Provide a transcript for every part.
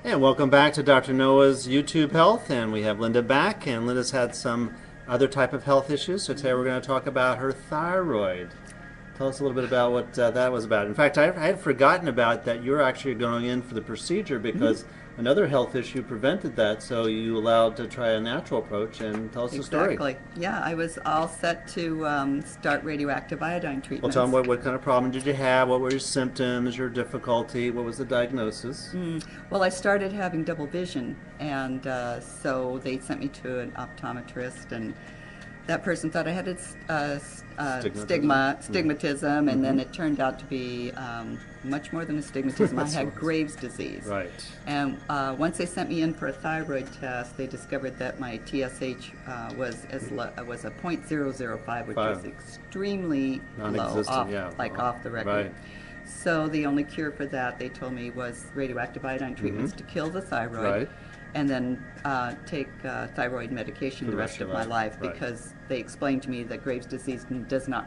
And welcome back to Dr. Noah's YouTube Health, and we have Linda back, and Linda's had some other type of health issues, so today we're going to talk about her thyroid. Tell us a little bit about what that was about. In fact, I had forgotten about that you were actually going in for the procedure because another health issue prevented that, so you allowed to try a natural approach, and tell us the story. Exactly. Yeah, I was all set to start radioactive iodine Well, treatments. tell them what kind of problem did you have, what were your symptoms, your difficulty, what was the diagnosis? Well, I started having double vision, and so they sent me to an optometrist, and that person thought I had stigmatism, and then it turned out to be much more than a stigmatism. I had Graves' disease. Right. And once they sent me in for a thyroid test, they discovered that my TSH was a .005, which is extremely low, off the record. Right. So the only cure for that, they told me, was radioactive iodine treatments to kill the thyroid. Right. And then take thyroid medication the rest of my life, because they explained to me that Graves' disease does not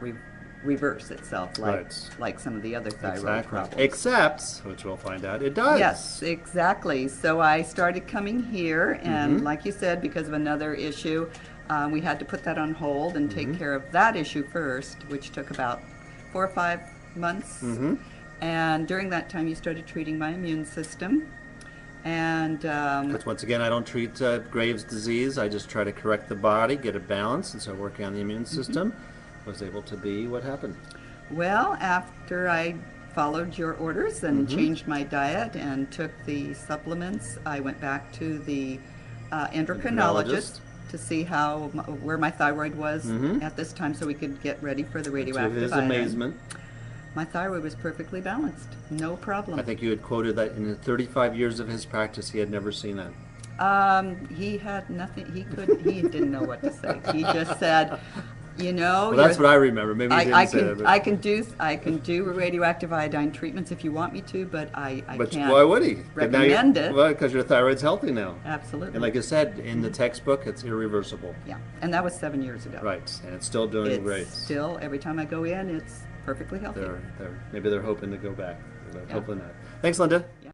reverse itself like some of the other thyroid problems. Except, which we'll find out, it does. Yes, exactly. So I started coming here, and like you said, because of another issue, we had to put that on hold and take care of that issue first, which took about 4 or 5 months. And during that time, you started treating my immune system. And because once again, I don't treat Graves' disease. I just try to correct the body, get it balanced, and so working on the immune system was able to be what happened. Well, after I followed your orders and changed my diet and took the supplements, I went back to the endocrinologist to see where my thyroid was at this time, so we could get ready for the radioactive iodine. To his amazement, my thyroid was perfectly balanced, no problem. I think you had quoted that in the 35 years of his practice, he had never seen that. He had nothing. He didn't know what to say. He just said, you know. Well, that's what I remember. Maybe he didn't say that. But I can do radioactive iodine treatments if you want me to, but I but can't. Why would he? Recommend it. Well, because your thyroid's healthy now. Absolutely. And like you said, in the textbook, it's irreversible. Yeah, and that was 7 years ago. Right, and it's still doing great. Still, every time I go in, it's perfectly healthy. Maybe they're hoping to go back. Hopefully not. Thanks, Linda.